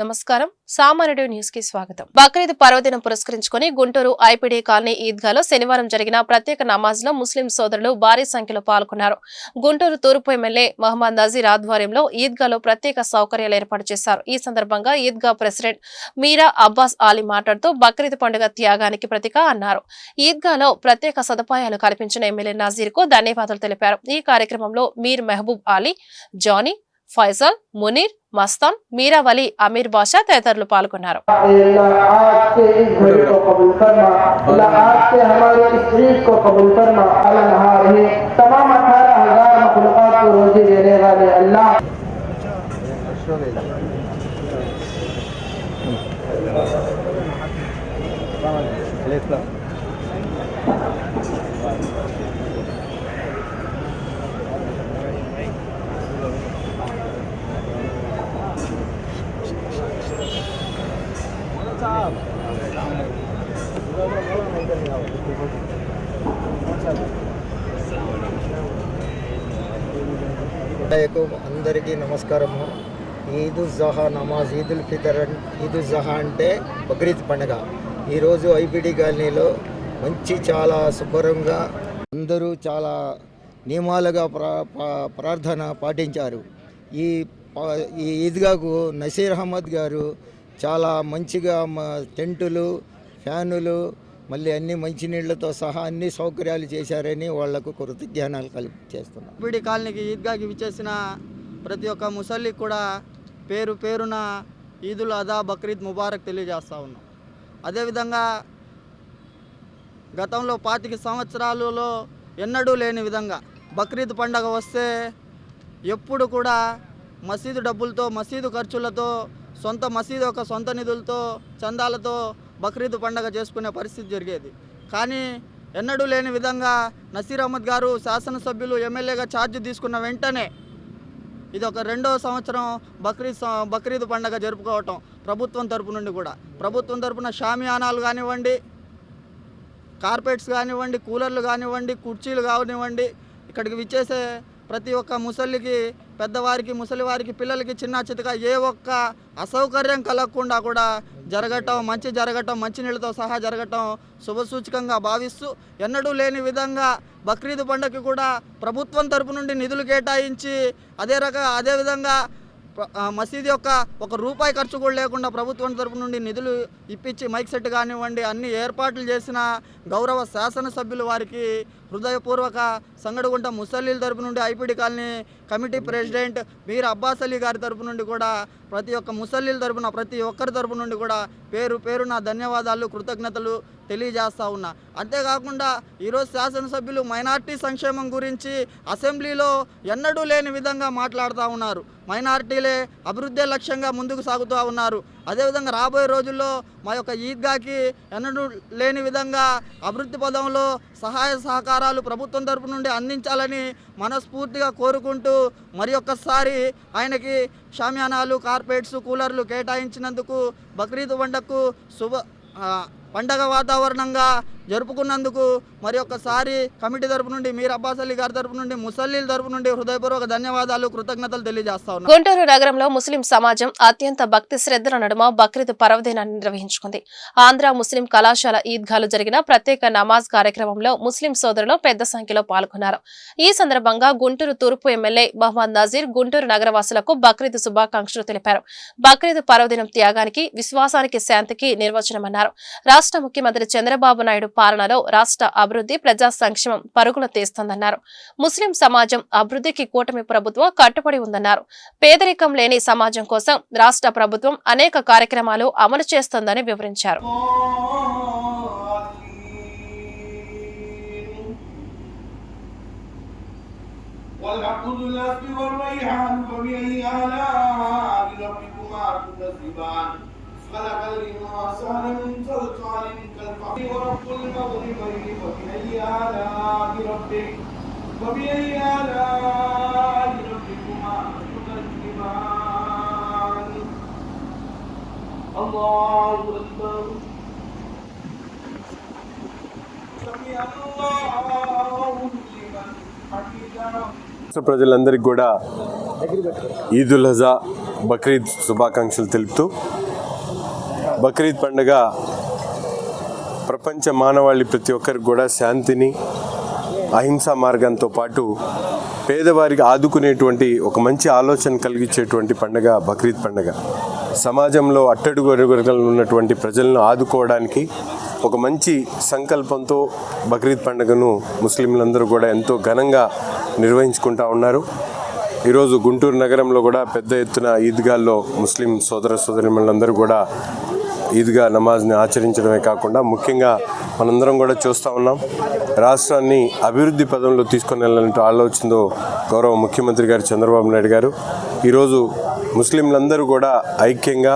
నమస్కారం. సామాన్యుడు న్యూస్ కి స్వాగతం. బక్రీద్ పర్వదినం పురస్కరించుకుని గుంటూరు ఐపీడీ కాలనీ ఈద్గాలో శనివారం జరిగిన ప్రత్యేక నమాజ్ లో ముస్లిం సోదరులు భారీ సంఖ్యలో పాల్గొన్నారు. గుంటూరు తూర్పు ఎమ్మెల్యే మహమ్మద్ నజీర్ ఆధ్వర్యంలో ఈద్గాలో ప్రత్యేక సౌకర్యాలు ఏర్పాటు చేశారు. ఈ సందర్భంగా ఈద్గా ప్రెసిడెంట్ మీరా అబ్బాస్ ఆలీ మాట్లాడుతూ బక్రీద్ పండుగ త్యాగానికి ప్రతీక అన్నారు. ఈద్గాలో ప్రత్యేక సదుపాయాలు కల్పించిన ఎమ్మెల్యే నజీర్ కు ధన్యవాదాలు తెలిపారు. ఈ కార్యక్రమంలో మీర్ మెహబూబ్ అలీ, జానీ, ఫైజల్, మునీర్, మస్తాన్, మీరా వలి, అమీర్ బాషా తదితరులు పాల్గొన్నారు. అందరికీ నమస్కారము. ఈదుల్ జహా నమాజ్, ఈదుల్ ఫితర్, ఈదుల్ జహా అంటే బక్రీద్ పండుగ. ఈరోజు ఐపీడీ కాలనీలో చాలా శుభ్రంగా అందరూ చాలా నియమాలుగా ప్రార్థన పాటించారు. ఈ ఈద్గాకు నసీర్ అహ్మద్ గారు చాలా మంచిగా టెంటులు, ఫ్యానులు, మళ్ళీ అన్ని మంచినీళ్లతో సహా అన్ని సౌకర్యాలు చేశారని వాళ్లకు కృతజ్ఞతలు చేస్తున్నాం. ఐపీడీ కాలనీకి ఈద్గాకి విచ్చేసిన ప్రతి ఒక్క ముసల్లికి కూడా పేరు పేరున ఈదుల్ అదా, బక్రీద్ ముబారక్ తెలియజేస్తూ ఉన్నాం. అదేవిధంగా గతంలో 25 సంవత్సరాలలో ఎన్నడూ లేని విధంగా బక్రీద్ పండగ వస్తే ఎప్పుడు కూడా మసీదు డబ్బులతో, మసీదు ఖర్చులతో, సొంత మసీదు యొక్క సొంత నిధులతో, చందాలతో బక్రీద్ పండగ చేసుకునే పరిస్థితి జరిగేది. కానీ ఎన్నడూ లేని విధంగా నసీర్ అహ్మద్ గారు శాసనసభ్యులు ఎమ్మెల్యేగా ఛార్జ్ తీసుకున్న వెంటనే ఇది ఒక 2వ సంవత్సరం బక్రీద్ పండగ జరుపుకోవటం. ప్రభుత్వం తరపు నుండి కూడా, ప్రభుత్వం తరపున షామియానాలు కానివ్వండి, కార్పెట్స్ కానివ్వండి, కూలర్లు కానివ్వండి, కుర్చీలు కానివ్వండి, ఇక్కడికి విచ్చేసే ప్రతి ఒక్క ముసలికి, పెద్దవారికి, ముసలివారికి, పిల్లలకి చిన్న చితక ఏ ఒక్క అసౌకర్యం కలగకుండా కూడా జరగటం, మంచినీళ్ళతో సహా జరగటం శుభసూచకంగా భావిస్తూ ఎన్నడూ లేని విధంగా బక్రీద్ పండుగకి కూడా ప్రభుత్వం తరపు నుండి నిధులు కేటాయించి అదేవిధంగా మసీదు యొక్క ₹1 ఖర్చు కూడా లేకుండా ప్రభుత్వం తరపు నుండి నిధులు ఇప్పించి మైక్ సెట్ కానివ్వండి అన్ని ఏర్పాట్లు చేసిన గౌరవ శాసనసభ్యులు వారికి హృదయపూర్వక సంగడిగుంట ముసల్లీల తరపు నుండి ఐపీడీ కాలనీ కమిటీ ప్రెసిడెంట్ మీర్ అబ్బాస్ అలీ గారి తరపు నుండి కూడా ప్రతి ఒక్క ముసల్లీల తరపున, ప్రతి ఒక్కరి తరపు నుండి కూడా పేరు పేరున ధన్యవాదాలు, కృతజ్ఞతలు తెలియజేస్తూ ఉన్నా. అంతేకాకుండా ఈరోజు శాసనసభ్యులు మైనార్టీ సంక్షేమం గురించి అసెంబ్లీలో ఎన్నడూ లేని విధంగా మాట్లాడుతూ ఉన్నారు. మైనార్టీలే అభివృద్ధి లక్ష్యంగా ముందుకు సాగుతూ ఉన్నారు. అదేవిధంగా రాబోయే రోజుల్లో మా యొక్క ఈద్గాకి ఎన్నడూ లేని విధంగా అభివృద్ధి పదంలో సహాయ సహకారాలు ప్రభుత్వం తరపు నుండి అందించాలని మనస్ఫూర్తిగా కోరుకుంటూ మరి ఒక్కసారి ఆయనకి షామియానాలు, కార్పెట్స్, కూలర్లు కేటాయించినందుకు, బక్రీద్ పండగకు పండగ వాతావరణంగా జరుపుకున్నందుకు మరి ఒక్కసారి కమిటీ తరపు నుండి, మీర్ అబ్బాస్ అలీ గారి తరపు నుండి, ముసల్లీల తరపు నుండి హృదయపూర్వక ధన్యవాదాలు, కృతజ్ఞతలు తెలియజేస్తా ఉన్నాను. గుంటూరు నగరంలో ముస్లిం సమాజం అత్యంత భక్తి శ్రద్ధల నడుమ బక్రీద్ పర్వదినాన్ని నిర్వహించుకుంది. ఆంధ్ర ముస్లిం కళాశాల ఈద్గాలో జరిగిన ప్రత్యేక నమాజ్ కార్యక్రమంలో ముస్లిం సోదరులు పెద్ద సంఖ్యలో పాల్గొన్నారు. ఈ సందర్భంగా గుంటూరు తూర్పు ఎమ్మెల్యే మహమ్మద్ నజీర్ గుంటూరు నగరవాసులకు బక్రీద్ శుభాకాంక్షలు తెలిపారు. బక్రీద్ పర్వదినం త్యాగానికి, విశ్వాసానికి, శాంతికి నిర్వచనమన్నారు. రాష్ట్ర ముఖ్యమంత్రి చంద్రబాబు నాయుడు పాలనలో రాష్ట్ర అభివృద్ధి, ప్రజా సంక్షేమం పరుగులు తీస్తోందన్నారు. ముస్లిం సమాజం అభివృద్ధికి కూటమి ప్రభుత్వం కట్టుబడి ఉందన్నారు. పేదరికం లేని సమాజం కోసం రాష్ట్ర ప్రభుత్వం అనేక కార్యక్రమాలు అమలు చేస్తోందని వివరించారు. خلق الإنسان من صلصال كالفخار ورب المغربين فبأي آلاء ربكما تكذبان الله أكبر سمع الله لمن حمده. ప్రజలందరికీ కూడా ఈద్ ఉల్ అజా బక్రీద్ శుభాకాంక్షలు తెలుపుతూ బక్రీద్ పండుగ ప్రపంచ మానవాళి ప్రతి ఒక్కరికి కూడా శాంతిని, అహింసా మార్గంతో పాటు పేదవారికి ఆదుకునేటువంటి ఒక మంచి ఆలోచన కలిగించేటువంటి పండుగ బక్రీద్ పండుగ. సమాజంలో అట్టడుగు వర్గాల్లో ఉన్నటువంటి ప్రజలను ఆదుకోవడానికి ఒక మంచి సంకల్పంతో బక్రీద్ పండుగను ముస్లింలందరూ కూడా ఎంతో ఘనంగా నిర్వహించుకుంటూ ఉన్నారు. ఈరోజు గుంటూరు నగరంలో కూడా పెద్ద ఎత్తున ఈద్గాల్లో ముస్లిం సోదర సోదరీమణులందరూ కూడా ఈద్గా నమాజ్ని ఆచరించడమే కాకుండా ముఖ్యంగా మనందరం కూడా చూస్తూ ఉన్నాం, రాష్ట్రాన్ని అభివృద్ధి పదంలో తీసుకొని వెళ్ళాలంటూ ఆలోచనతో గౌరవ ముఖ్యమంత్రి గారు చంద్రబాబు నాయుడు గారు ఈరోజు ముస్లింలందరూ కూడా ఐక్యంగా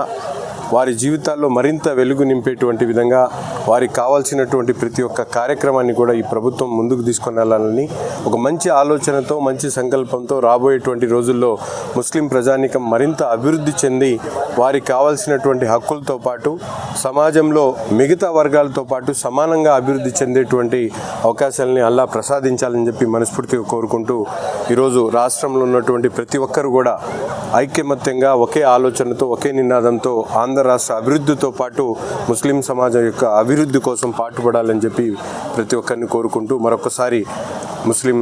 వారి జీవితాల్లో మరింత వెలుగు నింపేటువంటి విధంగా వారికి కావాల్సినటువంటి ప్రతి ఒక్క కార్యక్రమాన్ని కూడా ఈ ప్రభుత్వం ముందుకు తీసుకొని వెళ్ళాలని ఒక మంచి ఆలోచనతో, మంచి సంకల్పంతో రాబోయేటువంటి రోజుల్లో ముస్లిం ప్రజానీకం మరింత అభివృద్ధి చెంది వారికి కావాల్సినటువంటి హక్కులతో పాటు సమాజంలో మిగతా వర్గాలతో పాటు సమానంగా అభివృద్ధి చెందేటువంటి అవకాశాలని అల్లా ప్రసాదించాలని చెప్పి మనస్ఫూర్తిగా కోరుకుంటూ ఈరోజు రాష్ట్రంలో ఉన్నటువంటి ప్రతి ఒక్కరు కూడా ఐక్యమత్యంగా ఒకే ఆలోచనతో, ఒకే నినాదంతో ఆంధ్ర రాష్ట్ర అభివృద్ధితో పాటు ముస్లిం సమాజం యొక్క అభివృద్ధి కోసం పాటుపడాలని చెప్పి ప్రతి ఒక్కరిని కోరుకుంటూ మరొకసారి ముస్లిం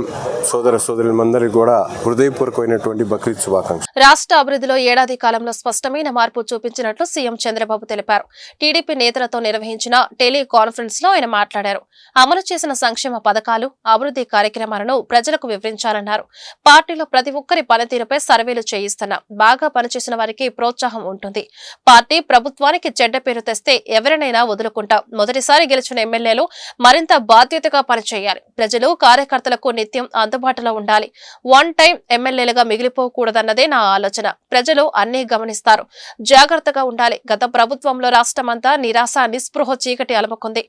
సోదర సోదరులందరికీ కూడా హృదయపూర్వకమైనటువంటి బక్రీద్ శుభాకాంక్షలు. రాష్ట్ర అభివృద్ధిలో ఏడాది కాలంలో స్పష్టమైన మార్పు చూపించినట్లు సీఎం చంద్రబాబు తెలిపారు. టీడీపీ నేతలతో నిర్వహించిన టెలికాన్ఫరెన్స్ లో ఆయన మాట్లాడారు. అమలు చేసిన సంక్షేమ పథకాలు, అభివృద్ధి కార్యక్రమాలను ప్రజలకు వివరించాలన్నారు. పార్టీలో ప్రతి ఒక్కరి పనితీరుపై సర్వేలు చేయిస్తున్నా బాగా పనిచేసిన వారికి ప్రోత్సాహం ఉంటుంది. పార్టీ ప్రభుత్వానికి చెడ్డ పేరు తెస్తే ఎవరినైనా వదులుకుంటాం. మొదటిసారి గెలిచిన ఎమ్మెల్యేలు మరింత బాధ్యతగా పనిచేయాలి. ప్రజలు, కార్యకర్తలకు నిత్యం అందుబాటులో ఉండాలి. వన్ టైం ఎమ్మెల్యేలుగా మిగిలిపోకూడదన్నదే నా ఆలోచన. ప్రజలు అన్నీ గమనిస్తారు. జాగ్రత్తగా ఉండాలి. గత ప్రభుత్వంలో రాష్ట్రమంతా నిరాశ, నిస్పృహ చీకటి అలముకుంది.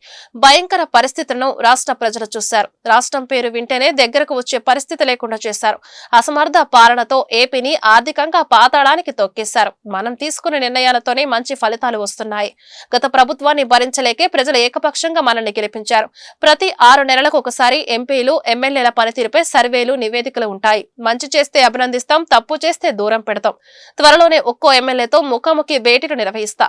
భయంకర పరిస్థితులను రాష్ట్ర ప్రజలు చూశారు. రాష్ట్రం పేరు వింటేనే దగ్గరకు వచ్చే పరిస్థితి లేకుండా చేశారు. అసమర్థ పాలనతో ఏపీని ఆర్థికంగా పాతాళానికి తొక్కేశారు. మనం తీసుకున్న నిర్ణయాలతోనే మంచి ఫలితాలు వస్తున్నాయి. గత ప్రభుత్వాన్ని భరించలేకే ప్రజలు ఏకపక్షంగా మనల్ని గెలిపించారు. ప్రతి 6 నెలలకు ఒకసారి ఎంపీలు, ఎమ్మెల్యేల పనితీరుపై సర్వేలు, నివేదికలు ఉంటాయి. మంచి చేస్తే అభినందిస్తాం, తప్పు చేస్తే దూరం పెడతాం. త్వరలోనే ఒక్కో ఎమ్మెల్యేతో ముఖాముఖి భేటీలు నిర్వహిస్తా.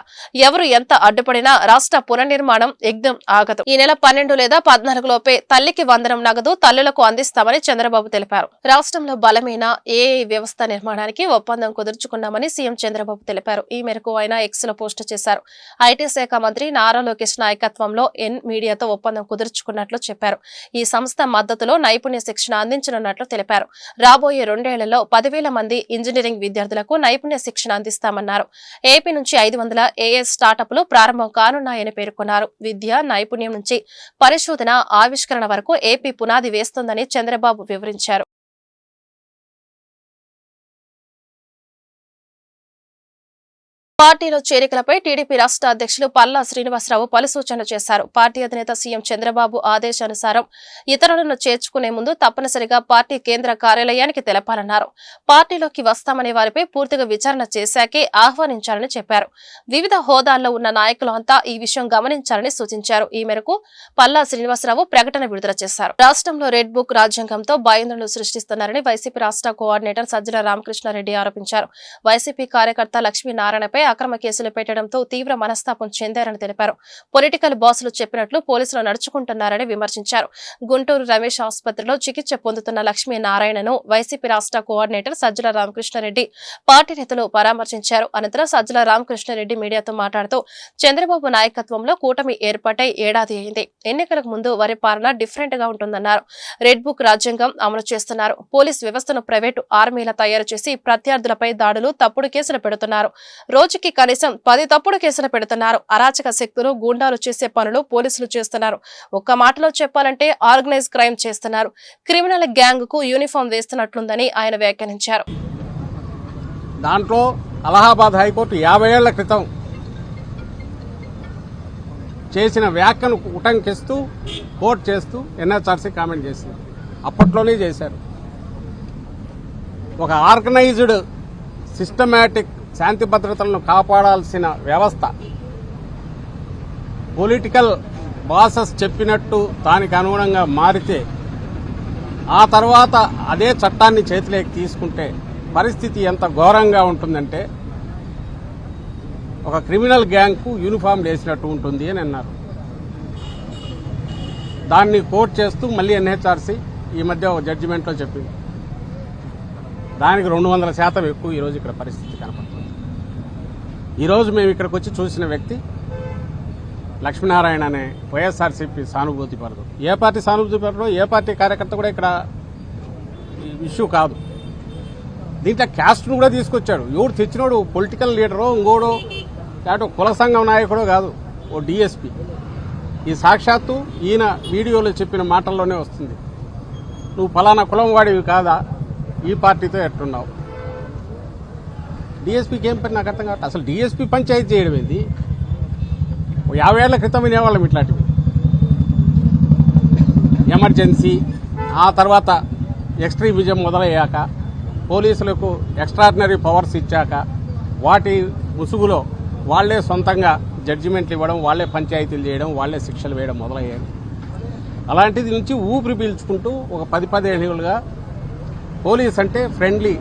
ఎవరు ఎంత అడ్డుపడినా రాష్ట్ర పునర్నిర్మాణం యజ్ఞం ఆగదు. ఈ నెల 12 లేదా 14 లోపే తల్లికి వందనం నగదు తల్లులకు అందిస్తామని చంద్రబాబు తెలిపారు. రాష్ట్రంలో బలమైన ఏఐ వ్యవస్థ నిర్మాణానికి ఒప్పందం కుదుర్చుకున్నామని సీఎం చంద్రబాబు తెలిపారు. ఈ మేరకు ఆయన ఎక్స్ లో పోస్టు చేశారు. ఐటీ శాఖ మంత్రి నారా లోకేష్ నాయకత్వంలో ఎన్ మీడియాతో ఒప్పందం కుదుర్చుకున్నట్లు చెప్పారు. ఈ సంస్థ మద్దతులో నైపుణ్య శిక్షణ అందించనున్నట్లు తెలిపారు. రాబోయే 2 ఏళ్లలో 10,000 మంది ఇంజనీరింగ్ విద్యార్థులకు నైపుణ్య శిక్షణ అందిస్తామన్నారు. ఏపీ నుంచి 500 ఏఐ స్టార్టప్లు ప్రారంభం కానున్నాయని పేర్కొన్నారు. విద్య, నైపుణ్యం నుంచి పరిశోధన, ఆవిష్కరణ వరకు ఏపీ పునాది వేస్తోందని చంద్రబాబు వివరించారు. పార్టీలో చేరికలపై టీడీపీ రాష్ట్ర అధ్యక్షులు పల్లా శ్రీనివాసరావు పలు సూచనలు చేశారు. పార్టీ అధినేత సీఎం చంద్రబాబు ఆదేశానుసారం ఇతరులను చేర్చుకునే ముందు తప్పనిసరిగా పార్టీ కేంద్ర కార్యాలయానికి తెలపాలన్నారు. పార్టీలోకి వస్తామనే వారిపై పూర్తిగా విచారణ చేశాకే ఆహ్వానించాలని చెప్పారు. వివిధ హోదాల్లో ఉన్న నాయకులు అంతా ఈ విషయం గమనించాలని సూచించారు. ఈ మేరకు పల్లా శ్రీనివాసరావు ప్రకటన విడుదల చేశారు. రాష్ట్రంలో రెడ్ బుక్ రాజ్యాంగంతో భయాందోళనలు సృష్టిస్తున్నారని వైసీపీ రాష్ట్ర కోఆర్డినేటర్ సజ్జల రామకృష్ణారెడ్డి ఆరోపించారు. వైసీపీ కార్యకర్త లక్ష్మీనారాయణపై అక్రమ కేసులు పెట్టడంతో తీవ్ర మనస్తాపం చెందారని తెలిపారు. పొలిటికల్ బాసులు చెప్పినట్లు పోలీసులు నడుచుకుంటున్నారని విమర్శించారు. గుంటూరు రమేష్ ఆసుపత్రిలో చికిత్స పొందుతున్న లక్ష్మీనారాయణను వైసీపీ రాష్ట్ర కోఆర్డినేటర్ సజ్జల రామకృష్ణారెడ్డి పార్టీ నేతలు పరామర్శించారు. అనంతరం సజ్జల రామకృష్ణారెడ్డి మీడియాతో మాట్లాడుతూ చంద్రబాబు నాయకత్వంలో కూటమి ఏర్పాటై ఏడాది అయింది. ఎన్నికలకు ముందు వారి పాలన డిఫరెంట్ గా ఉంటుందన్నారు. రెడ్ బుక్ రాజ్యాంగం అమలు చేస్తున్నారు. పోలీస్ వ్యవస్థను ప్రైవేటు ఆర్మీల తయారు చేసి ప్రత్యర్థులపై దాడులు, తప్పుడు కేసులు పెడుతున్నారు. రోజుకి కనీసం 10 తప్పుడు కేసులు పెడుతున్నారు. అరాచక శక్తులు, గూండాలు చేసే పనులు పోలీసులు చేస్తున్నారు. ఒక్క మాటలో చెప్పాలంటే ఆర్గనైజ్ క్రైమ్ చేస్తున్నారు. క్రిమినల్ గ్యాంగ్ కు యూనిఫామ్ వేస్తున్నట్లుందని ఆయన వ్యాఖ్యానించారు. దాంట్లో అలహాబాద్ హైకోర్టు 50 ఏళ్ల క్రితం చేసిన వ్యాఖ్యను ఉటంకిస్తూ కోర్టు చేస్తూ ఎన్హెచ్ఆర్సీ కామెంట్ చేసింది. అప్పట్లోనే చేశారు. ఒక ఆర్గనైజ్డ్ సిస్టమాటిక్ శాంతి భద్రతలను కాపాడాల్సిన వ్యవస్థ పొలిటికల్ బాసెస్ చెప్పినట్టు దానికి అనుగుణంగా మారితే ఆ తర్వాత అదే చట్టాన్ని చేతిలోకి తీసుకుంటే పరిస్థితి ఎంత ఘోరంగా ఉంటుందంటే ఒక క్రిమినల్ గ్యాంగ్కు యూనిఫామ్ వేసినట్టు ఉంటుంది అని అన్నారు. దాన్ని కోర్టు చేస్తూ మళ్ళీ ఎన్హెచ్ఆర్సీ ఈ మధ్య ఒక జడ్జిమెంట్లో చెప్పింది. దానికి 200% ఎక్కువ ఈరోజు ఇక్కడ పరిస్థితి కనపడుతుంది. ఈరోజు మేము ఇక్కడికి వచ్చి చూసిన వ్యక్తి లక్ష్మీనారాయణ అనే వైఎస్ఆర్సీపీ సానుభూతి పరుడు. ఏ పార్టీ సానుభూతి పరుడో ఏ పార్టీ కార్యకర్త కూడా ఇక్కడ ఇష్యూ కాదు. దీంట్లో క్యాస్ట్ను కూడా తీసుకొచ్చాడు. ఎవడు తెచ్చినోడు పొలిటికల్ లీడరో ఇంకోడో లేకపోతే కుల సంఘం నాయకుడో కాదు, ఓ డిఎస్పీ. ఈ సాక్షాత్తు ఈయన వీడియోలో చెప్పిన మాటల్లోనే వస్తుంది. నువ్వు ఫలానా కులం వాడివి కాదా, ఈ పార్టీతో ఎట్టున్నావు. డిఎస్పీకి ఏం పని నాకు అర్థం కావట్లేదు. అసలు డిఎస్పీ పంచాయతీ చేయడం ఏంది? 50 ఏళ్ల క్రితం వినేవాళ్ళం ఇట్లాంటివి. ఎమర్జెన్సీ, ఆ తర్వాత ఎక్స్ట్రీమిజం మొదలయ్యాక, పోలీసులకు ఎక్స్ట్రాడినరీ పవర్స్ ఇచ్చాక, వాటి ముసుగులో వాళ్లే సొంతంగా జడ్జిమెంట్లు ఇవ్వడం, వాళ్లే పంచాయతీలు చేయడం, వాళ్లే శిక్షలు వేయడం మొదలయ్యాయి. అలాంటిది నుంచి ఊపిరి పీల్చుకుంటూ ఒక 10-15 ఏళ్ళుగా పోలీస్ అంటే ఫ్రెండ్లీ,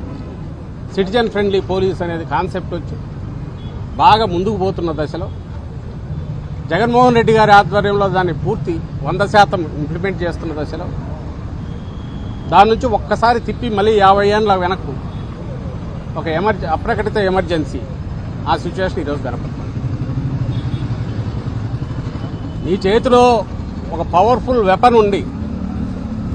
సిటిజన్ ఫ్రెండ్లీ పోలీస్ అనేది కాన్సెప్ట్ వచ్చి బాగా ముందుకు పోతున్న దశలో జగన్మోహన్ రెడ్డి గారి ఆధ్వర్యంలో దాన్ని పూర్తి 100% ఇంప్లిమెంట్ చేస్తున్న దశలో దాని నుంచి ఒక్కసారి తిప్పి మళ్ళీ 50 ఏళ్ళ వెనక్కు ఒక అప్రకటిత ఎమర్జెన్సీ, ఆ సిచ్యువేషన్ ఈరోజు కనపడుతుంది. నీ చేతిలో ఒక పవర్ఫుల్ వెపన్ ఉండి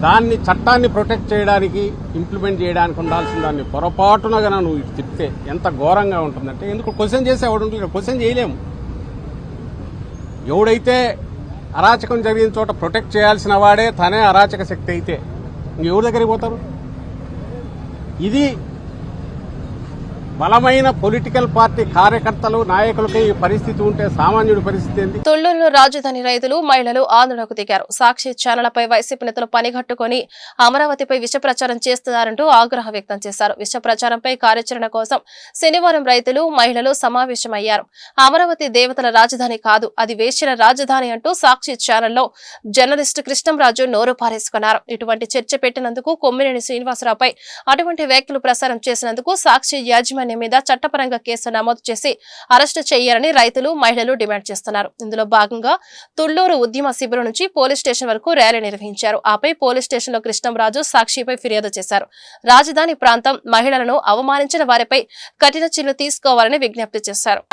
దాన్ని చట్టాన్ని ప్రొటెక్ట్ చేయడానికి, ఇంప్లిమెంట్ చేయడానికి ఉండాల్సిన దాన్ని పొరపాటున కన్నా నువ్వు ఇటు తిప్పితే ఎంత ఘోరంగా ఉంటుందంటే, ఎందుకు క్వశ్చన్ చేసేవాడు ఉంటుంది, ఇక్కడ క్వశ్చన్ చేయలేము. ఎవడైతే అరాచకం జరిగిన చోట ప్రొటెక్ట్ చేయాల్సిన వాడే తనే అరాచక శక్తి అయితే ఇంకెవరి దగ్గరికి పోతారు? ఇది బలమైన పొలిటికల్ పార్టీ కార్యకర్తలు, నాయకులకి ఈ పరిస్థితి ఉంటే సామాన్యుడి పరిస్థితి ఏంటి? తుళ్లూరులో రాజధాని రైతులు, మహిళలు ఆందోళనకు దిగారు. సాక్షి ఛానళ్లపై వైసీపీ నేతలు పనిగట్టుకుని అమరావతిపై విష ప్రచారం చేస్తున్నారంటూ ఆగ్రహం వ్యక్తం చేశారు. విష ప్రచారంపై కార్యాచరణ కోసం శనివారం రైతులు, మహిళలు సమావేశమయ్యారు. అమరావతి దేవతల రాజధాని కాదు, అది వేశ్యల రాజధాని అంటూ సాక్షి ఛానల్లో జర్నలిస్టు కృష్ణంరాజు నోరు పారేసుకున్నారు. ఇటువంటి చర్చ పెట్టినందుకు కొమ్మినేని శ్రీనివాసరావుపై అటువంటి వ్యాఖ్యలు ప్రసారం చేసినందుకు సాక్షి యాజమాన్యం మీద చట్టపరంగా కేసు నమోదు చేసి అరెస్టు చేయాలని రైతులు, మహిళలు డిమాండ్ చేస్తున్నారు. ఇందులో భాగంగా తుళ్లూరు ఉద్యమ శిబిరం నుంచి పోలీస్ స్టేషన్ వరకు ర్యాలీ నిర్వహించారు. ఆపై పోలీస్ స్టేషన్ లో కృష్ణంరాజు సాక్షిపై ఫిర్యాదు చేశారు. రాజధాని ప్రాంతం మహిళలను అవమానించిన వారిపై కఠిన చర్యలు తీసుకోవాలని విజ్ఞప్తి చేశారు.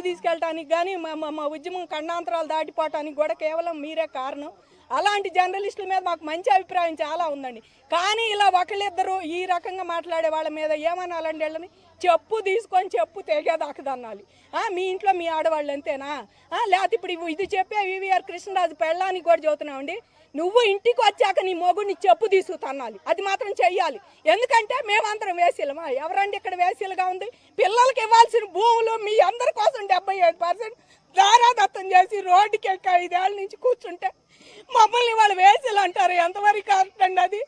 తీసుకెళ్ళటానికి కానీ మా ఉద్యమం ఖండాంతరాలు దాటిపోవటానికి కూడా కేవలం మీరే కారణం. అలాంటి జర్నలిస్టుల మీద మాకు మంచి అభిప్రాయం చాలా ఉందండి. కానీ ఇలా ఒకళ్ళిద్దరు ఈ రకంగా మాట్లాడే వాళ్ళ మీద ఏమనాలండి? వాళ్ళని చెప్పు తీసుకొని చెప్పు తెగేదాకదన్నాలి. మీ ఇంట్లో మీ ఆడవాళ్ళు అంతేనా? లేకపోతే ఇప్పుడు ఇది చెప్పే వివిఆర్ కృష్ణరాజు పెళ్ళానికి కూడా చెబుతున్నామండి, నువ్వు ఇంటికి వచ్చాక నీ మొగుడిని చెప్పు తీసుకుతన్నాలి. అది మాత్రం చెయ్యాలి. ఎందుకంటే మేమందరం వేసీలమా? ఎవరండి ఇక్కడ వేసీలుగా ఉంది? పిల్లలకి ఇవ్వాల్సిన భూములు మీ అందరి కోసం 75% దారాదత్తం చేసి రోడ్డుకి ఎక్క 5 ఏళ్ళ నుంచి కూర్చుంటే మమ్మల్ని వాళ్ళు వేసీలు అంటారు. ఎంతవరకు కరెక్ట్ అండి అది?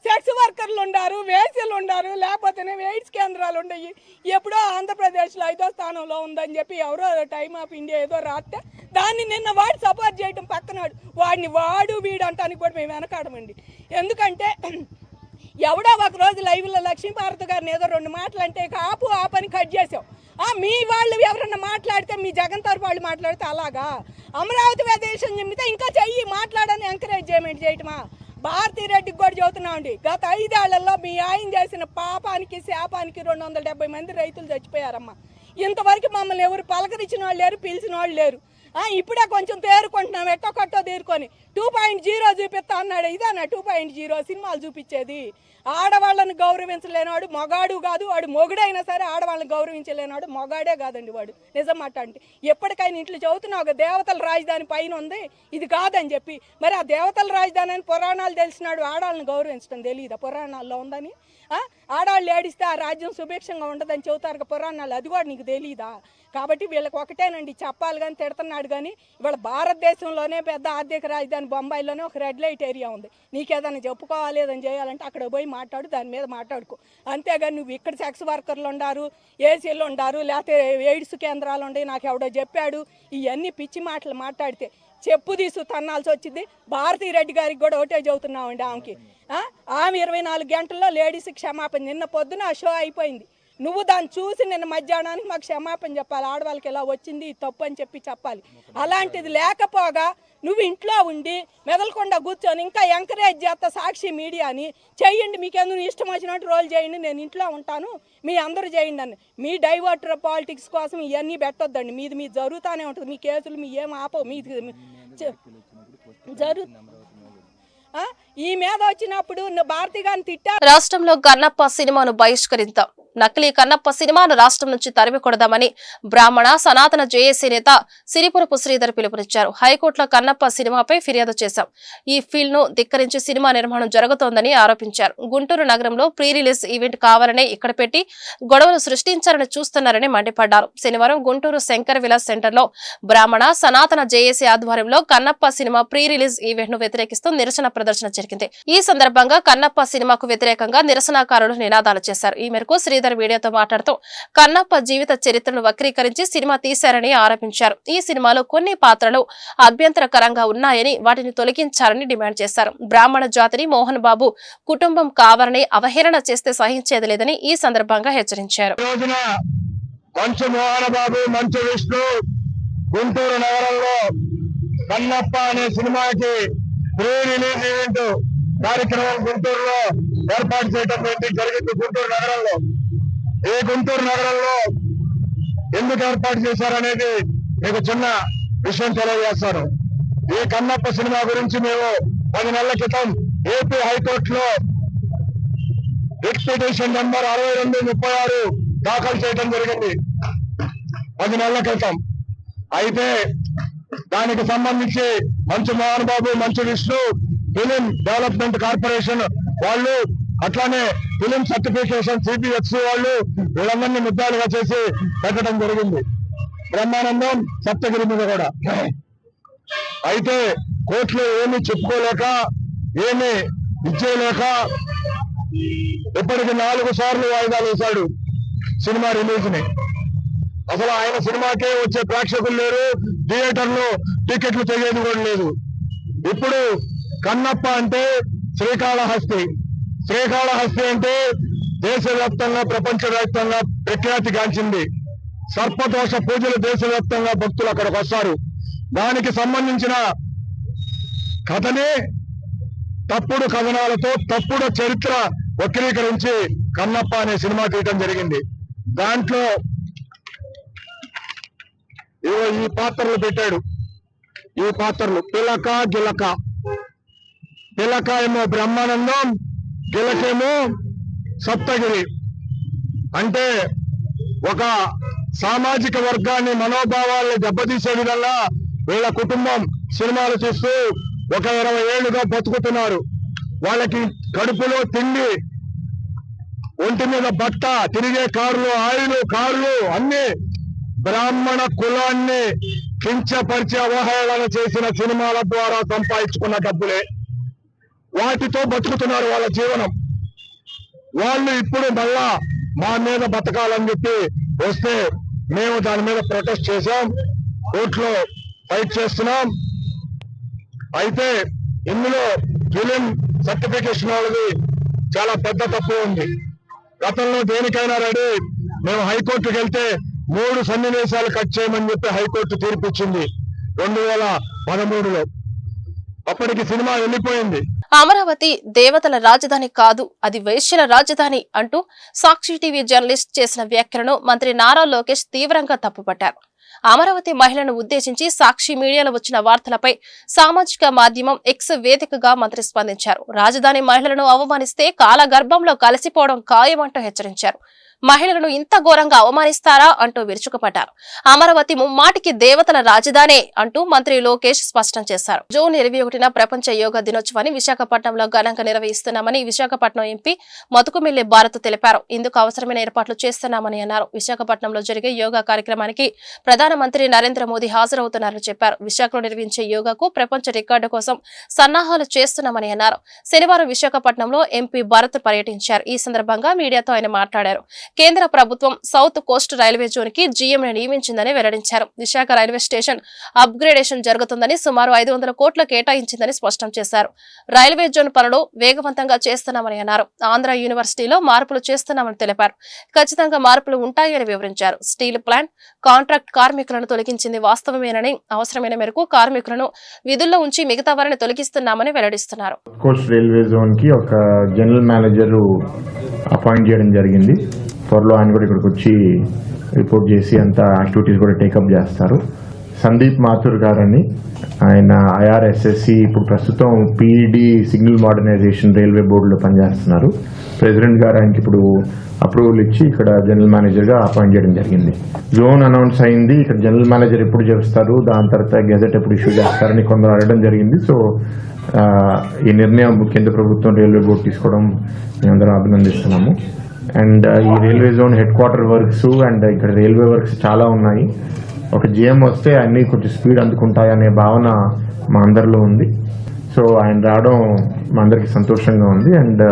సెక్స్ వర్కర్లు ఉన్నారు, వేసీలు ఉన్నారు, లేకపోతేనే ఎయిడ్స్ కేంద్రాలు ఉన్నాయి. ఎప్పుడో ఆంధ్రప్రదేశ్లో 5వ స్థానంలో ఉందని చెప్పి ఎవరో టైమ్ ఆఫ్ ఇండియా ఏదో రాస్తే దాన్ని నిన్న వాడు సపోర్ట్ చేయడం పక్కనాడు. వాడిని వాడు వీడు అంటానికి కూడా మేము వెనకాడమండి. ఎందుకంటే ఎవడో ఒక రోజు లైవ్లో లక్ష్మీభారతి గారిని ఏదో 2 మాటలు అంటే ఆపు ఆ పని కట్ చేసావు. మీ వాళ్ళు ఎవరన్నా మాట్లాడితే, మీ జగన్ తరపు వాళ్ళు మాట్లాడితే అలాగా అమరావతి ప్రదేశం చెప్తే ఇంకా చెయ్యి మాట్లాడని ఎంకరేజ్ చేయటమా? భారతీరెడ్డికి కూడా చెబుతున్నామండి, గత 5 ఏళ్లలో మీ ఆయన చేసిన పాపానికి శాపానికి 270 మంది రైతులు చచ్చిపోయారమ్మా. ఇంతవరకు మమ్మల్ని ఎవరు పలకరించిన వాళ్ళు లేరు, పిలిచిన వాళ్ళు లేరు. ఇప్పుడే కొంచెం తేరుకుంటున్నాం, ఎట్టొక్కట్టో తేరుకొని 2.0 చూపిస్తా అన్నాడు. ఇదేనా 2.0 సినిమాలు చూపించేది? ఆడవాళ్ళని గౌరవించలేనాడు మగాడు కాదు, వాడు మొగుడైనా సరే ఆడవాళ్ళని గౌరవించలేనాడు మొగాడే కాదండి వాడు. నిజం మాట అంటే ఎప్పటికైనా ఇంట్లో చదువుతున్నావు ఒక దేవతల రాజధాని పైన ఉంది, ఇది కాదని చెప్పి. మరి ఆ దేవతల రాజధాని అని పురాణాలు తెలిసినాడు, ఆడవాళ్ళని గౌరవించడం తెలియదా పురాణాల్లో ఉందని? ఆడవాళ్ళు ఏడిస్తే ఆ రాజ్యం సుభిక్షంగా ఉండదని చెబుతారు పురాణాలు, అది కూడా నీకు తెలియదా? కాబట్టి వీళ్ళకి ఒకటేనండి చెప్పాలి కానీ తిడుతున్నాడు కానీ, ఇవాళ భారతదేశంలోనే పెద్ద ఆర్థిక రాజధాని బొంబాయిలోనే ఒక రెడ్ లైట్ ఏరియా ఉంది. నీకేదైనా చెప్పుకోవాలి ఏదని చేయాలంటే అక్కడ పోయి మాట్లాడు, దాని మీద మాట్లాడుకో. అంతేగాని నువ్వు ఇక్కడ సెక్స్ వర్కర్లు ఉండారు, ఏసీలు ఉండారు, లేకపోతే ఎయిడ్స్ కేంద్రాలు ఉండే నాకు ఎవడో చెప్పాడు, ఇవన్నీ పిచ్చి మాటలు మాట్లాడితే చెప్పు తీసు తన్నాల్సి వచ్చింది. భారతీ రెడ్డి గారికి కూడా ఒకటే చెబుతున్నామండి ఆమెకి. ఆమె 24 గంటల్లో లేడీస్కి క్షమాపణ. నిన్న పొద్దున ఆ షో అయిపోయింది, నువ్వు దాన్ని చూసి నిన్న మధ్యాహ్నానికి మాకు క్షమాపణ చెప్పాలి. ఆడవాళ్ళకి ఎలా వచ్చింది తప్పు అని చెప్పాలి. అలాంటిది లేకపోగా నువ్వు ఇంట్లో ఉండి మెదలకుండా కూర్చొని ఇంకా ఎంకరేజ్ చేస్తా సాక్షి మీడియాని చెయ్యండి, మీకెందుకు ఇష్టం వచ్చినట్టు రోల్ చేయండి, నేను ఇంట్లో ఉంటాను మీ అందరూ చేయండి అని. మీ డైవర్టర్ పాలిటిక్స్ కోసం ఇవన్నీ పెట్టొద్దండి. మీది జరుగుతూనే ఉంటుంది, మీ కేసులు మీ ఏం ఆపవు, మీది ఈ మీద వచ్చినప్పుడు భారతి గారిని తిట్టారు. రాష్ట్రంలో కన్నప్ప సినిమాను బహిష్కరిద్దాం, నకిలీ కన్నప్ప సినిమాను రాష్ట్రం నుంచి తరిమికొడదామని బ్రాహ్మణ సనాతన జేఏసీ నేత సిరిపురపు శ్రీధర్ పిలుపునిచ్చారు. హైకోర్టులో కన్నప్ప సినిమాపై ఫిర్యాదు చేశాం, ఈ ఫీల్డ్ ను ధిక్కరించి సినిమా నిర్మాణం జరుగుతోందని ఆరోపించారు. గుంటూరు నగరంలో ప్రీ రిలీజ్ ఈవెంట్ కావాలని ఇక్కడ పెట్టి గొడవలు సృష్టించాలని చూస్తున్నారని మండిపడ్డారు. శనివారం గుంటూరు శంకర్ విలాస్ సెంటర్ లో బ్రాహ్మణ సనాతన జేఏసీ ఆధ్వర్యంలో Kannappa cinema pre release event ను వ్యతిరేకిస్తూ నిరసన ప్రదర్శన జరిగింది. ఈ సందర్భంగా కన్నప్ప సినిమాకు వ్యతిరేకంగా నిరసనకారులు నినాదాలు చేశారు. ఈ మేరకు శ్రీధర్ మీడియాతో మాట్లాడుతూ కన్నప్ప జీవిత చరిత్రను వక్రీకరించి సినిమా తీశారని ఆరోపించారు. ఈ సినిమాలో కొన్ని పాత్రలు అభ్యంతరకరంగా ఉన్నాయని వాటిని తొలగించాలని డిమాండ్ చేశారు. బ్రాహ్మణ జాతిని మోహన్ బాబు కుటుంబం కావాలని అవహేళన చేస్తే సహించేది లేదని ఈ సందర్భంగా హెచ్చరించారు. మంచు మోహన్ బాబు, మంచు విష్ణు గుంటూరు నగరంలో కన్నప్ప అనే సినిమాకి ప్రీ రిలీజ్ ఈవెంట్ కార్యక్రమం గుంటూరులో ఏర్పాటు చేయడం జరిగింది. గుంటూరు నగరంలో ఈ గుంటూరు నగరంలో ఎందుకు ఏర్పాటు చేశారనేది మీకు చిన్న విషయం తెలియజేస్తాను. ఈ కన్నప్ప సినిమా గురించి మేము 10 నెలల క్రితం ఏపీ హైకోర్టులో రిట్ పిటిషన్ నెంబర్ 6236 దాఖలు చేయడం జరిగింది 10 నెలల క్రితం. అయితే దానికి సంబంధించి మంచు Mohan Babu, Manchu Vishnu, film development corporation వాళ్ళు, అట్లానే ఫిలిం సర్టిఫికేషన్ సిబిఎఫ్సి వాళ్ళు వీళ్ళందరినీ ముద్దాలుగా చేసి పెట్టడం జరిగింది. బ్రహ్మానందం, సప్తగిరి మీద కూడా. అయితే కోర్టులో ఏమీ చెప్పుకోలేక, ఏమీ ఇచ్చేయలేక ఇప్పటికి 4 సార్లు వాయిదాలు వేశాడు సినిమా రిలీజ్ ని. అసలు ఆయన సినిమాకే వచ్చే ప్రేక్షకులు లేరు, థియేటర్లో టికెట్లు తెగేది కూడా లేదు. ఇప్పుడు కన్నప్ప అంటే శ్రీకాళహస్తి, శ్రీకాళహస్తి అంటే దేశవ్యాప్తంగా ప్రపంచవ్యాప్తంగా ప్రఖ్యాతిగాంచింది. సర్పదోష పూజలు దేశవ్యాప్తంగా భక్తులు అక్కడికి వస్తారు. దానికి సంబంధించిన కథనే తప్పుడు కథనాలతో తప్పుడు చరిత్ర వక్రీకరించి కన్నప్ప అనే సినిమా తీయటం జరిగింది. దాంట్లో ఈ పాత్రలు పెట్టాడు. ఈ పాత్రలు పిలక, గిలక. పిలక ఏమో బ్రహ్మానందం, గిలకేమో సప్తగిరి. అంటే ఒక సామాజిక వర్గాన్ని, మనోభావాల్ని దెబ్బతీసే విధంగా వీళ్ళ కుటుంబం సినిమాలు చూస్తూ ఒక 20 ఏళ్లుగా బతుకుతున్నారు. వాళ్ళకి కడుపులో తిండి, ఒంటి మీద బట్ట, తిరిగే కార్లు, ఆయిలు, కార్లు అన్ని బ్రాహ్మణ కులాన్ని కించపరిచి అవహేళన చేసిన సినిమాల ద్వారా సంపాదించుకున్న డబ్బులే. వాటితో బతుకుతున్నారు వాళ్ళ జీవనం. వాళ్ళు ఇప్పుడు మళ్ళా మా మీద బతకాలని చెప్పి వస్తే మేము దాని మీద ప్రొటెస్ట్ చేశాం, కోర్టులో ఫైట్ చేస్తున్నాం. అయితే ఇందులో ఫిలిం సర్టిఫికేషన్ వాళ్ళది చాలా పెద్ద తప్పు ఉంది. గతంలో దేనికైనా రెడీ, మేము హైకోర్టుకు వెళ్తే 3 సన్నివేశాలు కట్ చేయమని చెప్పి హైకోర్టు తీర్పిచ్చింది 2013లో. అప్పటికి సినిమా వెళ్ళిపోయింది. అమరావతి దేవతల రాజధాని కాదు, అది వైశ్యుల రాజధాని అంటూ సాక్షి టీవీ జర్నలిస్ట్ చేసిన వ్యాఖ్యలను మంత్రి నారా లోకేష్ తీవ్రంగా తప్పుపట్టారు. అమరావతి మహిళను ఉద్దేశించి సాక్షి మీడియాలో వచ్చిన వార్తలపై సామాజిక మాధ్యమం ఎక్స్ వేదికగా మంత్రి స్పందించారు. రాజధాని మహిళలను అవమానిస్తే కాలగర్భంలో కలిసిపోవడం ఖాయమంటూ హెచ్చరించారు. మహిళలను ఇంత ఘోరంగా అవమానిస్తారా అంటూ విరుచుకుపడ్డారు. అమరావతి ముమ్మాటికి దేవతల రాజధానే అంటూ మంత్రి లోకేష్ స్పష్టం చేశారు. జూన్ 21న ప్రపంచ యోగా దినోత్సవాన్ని విశాఖపట్నంలో ఘనంగా నిర్వహిస్తున్నామని విశాఖపట్నం ఎంపీ మతుకుమిల్లి భారత్ తెలిపారు. ఇందుకు అవసరమైన ఏర్పాట్లు చేస్తున్నామని అన్నారు. విశాఖపట్నంలో జరిగే యోగా కార్యక్రమానికి ప్రధానమంత్రి నరేంద్ర మోదీ హాజరవుతున్నారని చెప్పారు. విశాఖలో నిర్వహించే యోగాకు ప్రపంచ రికార్డు కోసం సన్నాహాలు చేస్తున్నామని అన్నారు. శనివారం విశాఖపట్నంలో ఎంపీ భారత్ పర్యటించారు. ఈ సందర్భంగా మీడియాతో ఆయన మాట్లాడారు. కేంద్ర ప్రభుత్వం సౌత్ కోస్ట్ రైల్వే జోన్ కి జీఎంని నియమించిందని వెల్లడించారు. విశాఖ రైల్వే స్టేషన్ అప్గ్రేడేషన్ జరుగుతుందని, సుమారు 500 కోట్లు కేటాయించిందని స్పష్టం చేశారు. రైల్వే జోన్ పనులు వేగవంతంగా చేస్తున్నామని అన్నారు. ఆంధ్ర యూనివర్సిటీలో మార్పులు చేస్తున్నామని తెలిపారు. ఖచ్చితంగా మార్పులు ఉంటాయని వివరించారు. స్టీల్ ప్లాంట్ కాంట్రాక్ట్ కార్మికులను తొలగించింది వాస్తవమేనని, అవసరమైన మేరకు కార్మికులను విధుల్లో ఉంచి మిగతా వారిని తొలగిస్తున్నామని వెల్లడిస్తున్నారు. కోస్ట్ రైల్వే జోన్ కి ఒక జనరల్ మేనేజర్ అపాయింట్ చేయడం జరిగింది. త్వరలో ఆయన కూడా ఇక్కడికి వచ్చి రిపోర్ట్ చేసి అంతా యాక్టివిటీస్ కూడా టేకప్ చేస్తారు. సందీప్ మాథూర్ గారని, ఆయన IRSSC ఇప్పుడు ప్రస్తుతం PED సిగ్నల్ మోడర్నైజేషన్ రైల్వే బోర్డులో పనిచేస్తున్నారు. ప్రెసిడెంట్ గారు ఆయనకి ఇప్పుడు అప్రూవల్ ఇచ్చి ఇక్కడ జనరల్ మేనేజర్గా అపాయింట్ చేయడం జరిగింది. జోన్ అనౌన్స్ అయింది. ఇక్కడ జనరల్ మేనేజర్ ఎప్పుడు చేస్తారు, దాని తర్వాత గెజెట్ ఎప్పుడు ఇష్యూ చేస్తారని కొందరు అడగడం జరిగింది. సో ఈ నిర్ణయం కేంద్ర ప్రభుత్వం రైల్వే బోర్డు తీసుకోవడం మేమందరం అభినందిస్తున్నాము. అండ్ ఈ railway zone head quarter works and ఇక్కడ రైల్వే వర్క్స్ చాలా ఉన్నాయి. ఒక GM వస్తే అన్ని కొంచెం స్పీడ్ అందుకుంటాయనే భావన మా అందరిలో ఉంది. సో ఆయన రావడం మా అందరికి సంతోషంగా ఉంది. అండ్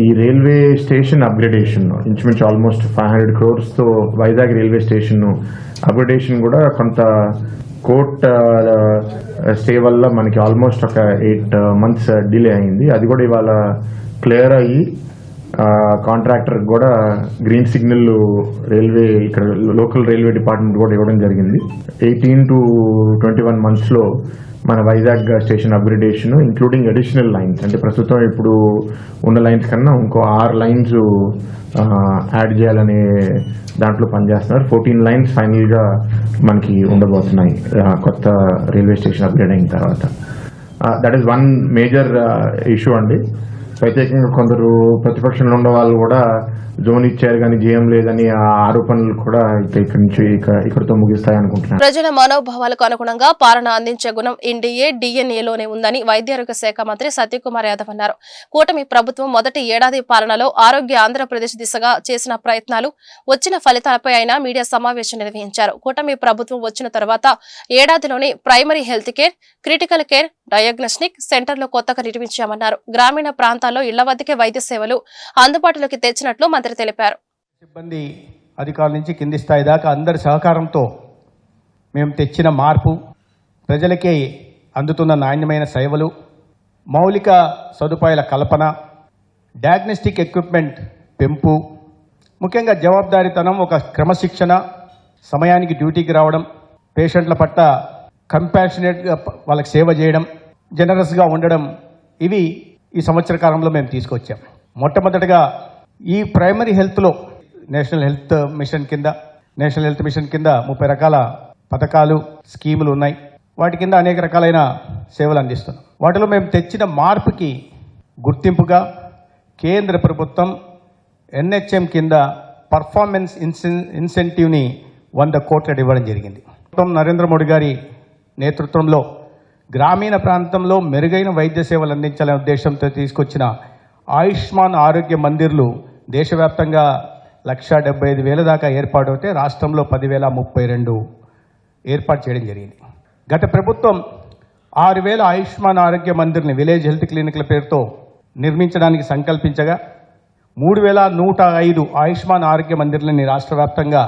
ఈ రైల్వే స్టేషన్ అప్గ్రేడేషన్ ఇంచుమించు almost 500 crores Vizag railway station upgradation కూడా కొంత కోర్ట్ స్టే వల్ల మనకి ఆల్మోస్ట్ ఒక 8 months డిలే అయింది. అది కూడా ఇవాళ క్లియర్ అయ్యి కాంట్రాక్టర్ కూడా గ్రీన్ సిగ్నల్ రైల్వే ఇక్కడ లోకల్ రైల్వే డిపార్ట్మెంట్ కూడా ఇవ్వడం జరిగింది. 18 to 21 months మన Vizag station upgradation including additional lines, అంటే ప్రస్తుతం ఇప్పుడు ఉన్న లైన్స్ కన్నా ఇంకో 6 lines యాడ్ చేయాలనే దాంట్లో పనిచేస్తున్నారు. 14 lines ఫైనల్గా మనకి ఉండబోతున్నాయి కొత్త రైల్వే స్టేషన్ అప్గ్రేడ్ అయిన తర్వాత. That is one major issue అండి. ప్రత్యేకంగా కొందరు ప్రతిపక్షంలో ఉన్న వాళ్ళు కూడా జోన్ ఇచ్చారు కానీ జీఎం లేదని ఆ ఆరోపణలు కూడా ఇక్కడితో ముగిస్తాయి అనుకుంటున్నారు. ప్రజల మనోభావాలకు అనుగుణంగా పాలన అందించే గుణం NDA DNAలోనే ఉందని వైద్యారోగ్య శాఖ మంత్రి సత్యకుమార్ యాదవ్ అన్నారు. కూటమి ప్రభుత్వం మొదటి ఏడాది పాలనలో ఆరోగ్య ఆంధ్రప్రదేశ్ దిశగా చేసిన ప్రయత్నాలు, వచ్చిన ఫలితాలపై ఆయన మీడియా సమావేశం నిర్వహించారు. కూటమి ప్రభుత్వం వచ్చిన తర్వాత ఏడాదిలోనే primary health care, critical care, diagnostic సెంటర్లు కొత్తగా నిర్మించామన్నారు. గ్రామీణ ప్రాంతాల్లో ఇళ్ల వద్దకే వైద్య సేవలు అందుబాటులోకి తెచ్చినట్లు మంత్రి తెలిపారు. సిబ్బంది అధికారుల నుంచి కింది స్థాయి దాకా అందరి సహకారంతో మేము తెచ్చిన మార్పు, ప్రజలకే అందుతున్న నాణ్యమైన సేవలు, మౌలిక సదుపాయాల కల్పన, డయాగ్నోస్టిక్ ఎక్విప్మెంట్ పెంపు, ముఖ్యంగా జవాబుదారీతనం, ఒక క్రమశిక్షణ, సమయానికి డ్యూటీకి రావడం, పేషెంట్ల పట్ల కంపాషనేట్గా వాళ్ళకి సేవ చేయడం, జనరస్గా ఉండడం, ఇవి ఈ సంవత్సర కాలంలో మేము తీసుకొచ్చాం. మొట్టమొదటిగా ఈ ప్రైమరీ హెల్త్లో నేషనల్ హెల్త్ మిషన్ కింద 30 రకాల పథకాలు, స్కీములు ఉన్నాయి. వాటి కింద అనేక రకాలైన సేవలు అందిస్తున్నాం. వాటిలో మేము తెచ్చిన మార్పుకి గుర్తింపుగా కేంద్ర ప్రభుత్వం NHM కింద పర్ఫార్మెన్స్ ఇన్సెంటివ్ని 100 కోట్లు ఇవ్వడం జరిగింది. నరేంద్ర మోడీ గారి నేతృత్వంలో గ్రామీణ ప్రాంతంలో మెరుగైన వైద్య సేవలు అందించాలనే ఉద్దేశంతో తీసుకొచ్చిన ఆయుష్మాన్ ఆరోగ్య మందిర్లు దేశవ్యాప్తంగా 1,75,000 దాకా ఏర్పాటు అవుతే రాష్ట్రంలో 10,032 ఏర్పాటు చేయడం జరిగింది. గత ప్రభుత్వం 6,000 ఆయుష్మాన్ ఆరోగ్య మందిర్ని విలేజ్ హెల్త్ క్లినిక్ల పేరుతో నిర్మించడానికి సంకల్పించగా 3,105 ఆయుష్మాన్ ఆరోగ్య మందిర్లని రాష్ట్ర వ్యాప్తంగా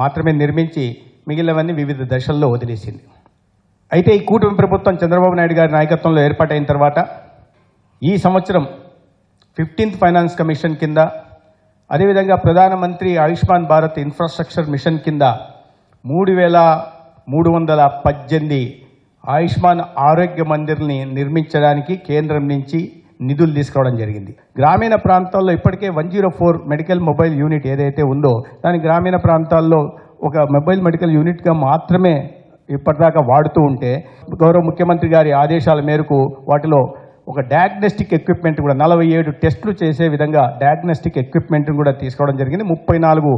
మాత్రమే నిర్మించి మిగిలినవన్నీ వివిధ దశల్లో వదిలేసింది. అయితే ఈ కూటమి ప్రభుత్వం చంద్రబాబు నాయుడు గారి నాయకత్వంలో ఏర్పాటైన తర్వాత ఈ సంవత్సరం 15th ఫైనాన్స్ కమిషన్ కింద, అదేవిధంగా ప్రధానమంత్రి ఆయుష్మాన్ భారత్ ఇన్ఫ్రాస్ట్రక్చర్ మిషన్ కింద 3,318 ఆయుష్మాన్ ఆరోగ్య మందిర్ని నిర్మించడానికి కేంద్రం నుంచి నిధులు తీసుకోవడం జరిగింది. గ్రామీణ ప్రాంతాల్లో ఇప్పటికే 104 మెడికల్ మొబైల్ యూనిట్ ఏదైతే ఉందో దాని గ్రామీణ ప్రాంతాల్లో ఒక మొబైల్ మెడికల్ యూనిట్గా మాత్రమే ఇప్పటిదాకా వాడుతూ ఉంటే గౌరవ ముఖ్యమంత్రి గారి ఆదేశాల మేరకు వాటిలో ఒక డయాగ్నోస్టిక్ ఎక్విప్మెంట్ కూడా 47 టెస్టులు చేసే విధంగా డయాగ్నోస్టిక్ ఎక్విప్మెంట్ కూడా తీసుకోవడం జరిగింది. 34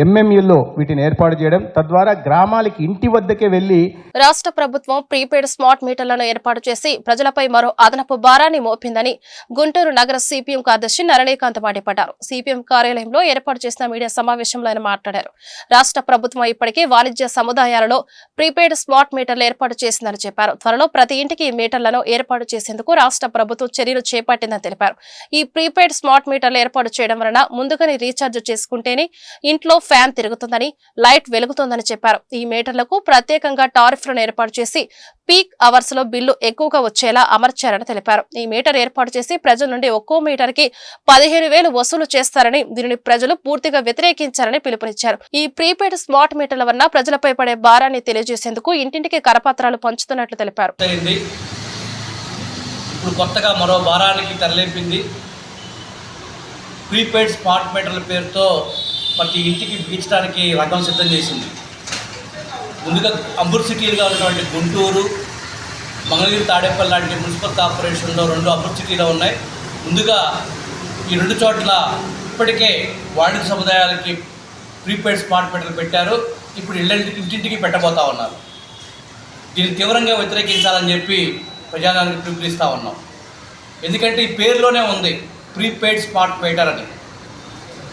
MMUల్లో వీటిని ఏర్పాటు చేయడం, తద్వారా గ్రామాలకి ఇంటి వద్దకే వెళ్లి రాష్ట్ర ప్రభుత్వం ప్రీపెయిడ్ స్మార్ట్ మీటర్లను ఏర్పాటు చేసి ప్రజలపై మరో అదనపు భారాన్ని మోపిందని గుంటూరు నగర సిపిఎం కార్యదర్శి నరళీకాంత్ మండిపడ్డారు. సిపిఎం కార్యాలయంలో ఏర్పాటు చేసిన మీడియా సమావేశంలో ఆయన మాట్లాడారు. రాష్ట్ర ప్రభుత్వం ఇప్పటికే వాణిజ్య సముదాయాలలో ప్రీపెయిడ్ స్మార్ట్ మీటర్లు ఏర్పాటు చేసిందని చెప్పారు. త్వరలో ప్రతి ఇంటికి ఈ మీటర్లను ఏర్పాటు చేసేందుకు రాష్ట్ర ప్రభుత్వం చర్యలు చేపట్టిందని తెలిపారు. ఈ ప్రీపెయిడ్ స్మార్ట్ మీటర్లు ఏర్పాటు చేయడం వలన ముందుగానే రీఛార్జ్ చేసుకుంటేనే ఇంట్లో ఫ్యాన్ తిరుగుతుందని, లైట్ వెలుగుతుందని చెప్పారు. ఈ మీటర్లకు ప్రత్యేకంగా టారిఫ్లను ఏర్పాటు చేసి పీక్ అవర్స్ లో బిల్లు ఎక్కువగా వచ్చేలా అమర్చారని తెలిపారు. ఈ మీటర్ ఏర్పాటు చేసి ప్రజల నుండి ఒక్కో మీటర్ కి 15,000 వసూలు చేస్తారని, దీనిని ప్రజలు పూర్తిగా వ్యతిరేకించారని పిలుపునిచ్చారు. ఈ ప్రీపెయిడ్ స్మార్ట్ మీటర్ల వలన ప్రజలపై పడే భారాన్ని తెలియజేసేందుకు ఇంటింటికి కరపత్రాలు పంచుతున్నట్లు తెలిపారు. ఇప్పుడు కొత్తగా మరో భారానికి తరలింపింది. ప్రీపెయిడ్ స్మార్ట్ మీటర్ల పేరుతో ప్రతి ఇంటికి బిగించడానికి రంగం సిద్ధం చేసింది. ముందుగా అంబుర్ సిటీలుగా ఉన్నటువంటి గుంటూరు, మంగళగిరి, తాడేపల్లి లాంటి మున్సిపల్ కార్పొరేషన్లో 2 అంబుర్ సిటీలు ఉన్నాయి. ముందుగా ఈ 2 చోట్ల ఇప్పటికే వాణిజ్య సముదాయాలకి ప్రీపెయిడ్ స్మార్ట్ మీటర్లు పెట్టారు. ఇప్పుడు ఇంటింటికి పెట్టబోతా ఉన్నారు. దీన్ని తీవ్రంగా వ్యతిరేకించాలని చెప్పి ప్రజానికి పిలుపునిస్తూ ఉన్నాం. ఎందుకంటే ఈ పేరులోనే ఉంది ప్రీపెయిడ్ స్మార్ట్ మీటర్ అని.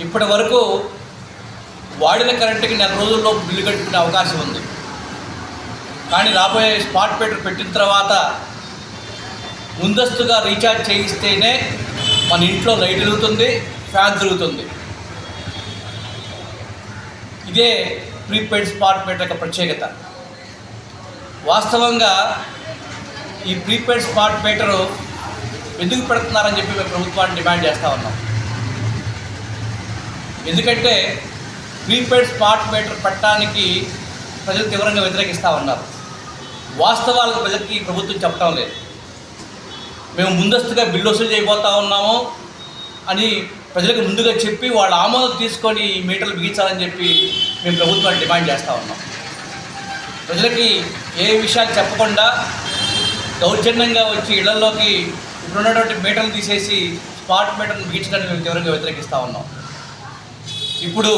ఇప్పటి వరకు వాడిన కరెంటుకి 4 రోజుల్లో బిల్లు కట్టుకునే అవకాశం ఉంది. కానీ రాబోయే స్మార్ట్ మీటర్ పెట్టిన తర్వాత ముందస్తుగా రీఛార్జ్ చేయిస్తేనే మన ఇంట్లో లైట్ వెలుగుతుంది, ఫ్యాన్ తిరుగుతుంది. ఇదే ప్రీపెయిడ్ స్మార్ట్ మీటర్ యొక్క ప్రత్యేకత. వాస్తవంగా ఈ ప్రీపెయిడ్ స్మార్ట్ మీటరు ఎందుకు పెడుతున్నారని చెప్పి మేము ప్రభుత్వాన్ని డిమాండ్ చేస్తూ ఉన్నాం. ఎందుకంటే ప్రీపెయిడ్ స్మార్ట్ మీటర్ పెట్టడానికి ప్రజలు తీవ్రంగా వ్యతిరేకిస్తూ ఉన్నారు. వాస్తవాలకు ప్రజలకి ప్రభుత్వం చెప్పడం లేదు. మేము ముందస్తుగా బిల్లు వసూలు చేయబోతా ఉన్నాము అని ప్రజలకు ముందుగా చెప్పి వాళ్ళ ఆమోదం తీసుకొని ఈ మీటర్లు బిగించాలని చెప్పి మేము ప్రభుత్వాన్ని డిమాండ్ చేస్తూ ఉన్నాం. ప్రజలకి ఏ విషయాలు చెప్పకుండా దౌర్జన్యంగా వచ్చి ఇళ్లలోకి ఇప్పుడున్నటువంటి మీటర్లు తీసేసి స్మార్ట్ మీటర్ను బిగించడానికి మేము తీవ్రంగా వ్యతిరేకిస్తూ ఉన్నాం. ఇప్పుడు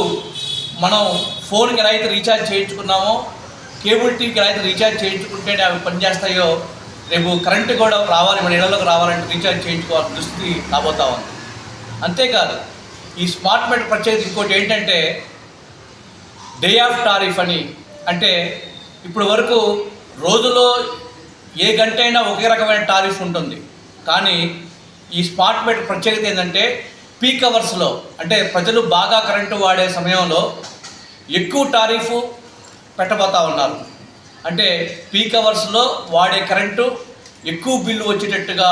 మనం ఫోన్కి ఎలా అయితే రీఛార్జ్ చేయించుకున్నామో, కేబుల్ టీవీకి ఎలా అయితే రీఛార్జ్ చేయించుకుంటేనే అవి పనిచేస్తాయో, రేపు కరెంటు కూడా రావాలి, మన ఇళ్లలోకి రావాలంటే రీఛార్జ్ చేయించుకోవాల్సిన దుస్థితి రాబోతా ఉంది. అంతేకాదు ఈ స్మార్ట్ మీటర్ ప్రత్యేకత ఇంకోటి ఏంటంటే డే ఆఫ్ టారిఫ్ అని. అంటే ఇప్పుడు వరకు రోజులో ఏ గంట అయినా ఒకే రకమైన టారిఫ్ ఉంటుంది. కానీ ఈ స్మార్ట్ మీటర్ ప్రత్యేకత ఏంటంటే పీక్ అవర్స్లో, అంటే ప్రజలు బాగా కరెంటు వాడే సమయంలో ఎక్కువ టారిఫ్ పెట్టబోతా ఉన్నారు. అంటే పీక్ అవర్స్లో వాడే కరెంటు ఎక్కువ బిల్లు వచ్చేటట్టుగా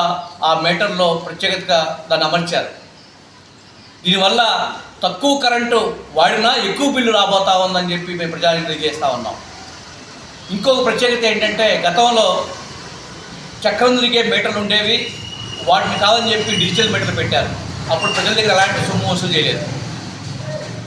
ఆ మీటర్లో ప్రత్యేకతగా దాన్ని అమర్చారు. దీనివల్ల తక్కువ కరెంటు వాడినా ఎక్కువ బిల్లు రాబోతా ఉందని చెప్పి మేము ప్రజలకు తెలియజేస్తూ ఉన్నాం. ఇంకొక ప్రత్యేకత ఏంటంటే గతంలో చక్రం తిరిగే మీటర్లు ఉండేవి, వాటిని కాదని చెప్పి డిజిటల్ మీటర్లు పెట్టారు. అప్పుడు ప్రజల దగ్గర ఎలాంటి సొమ్ము వసూలు చేయలేదు.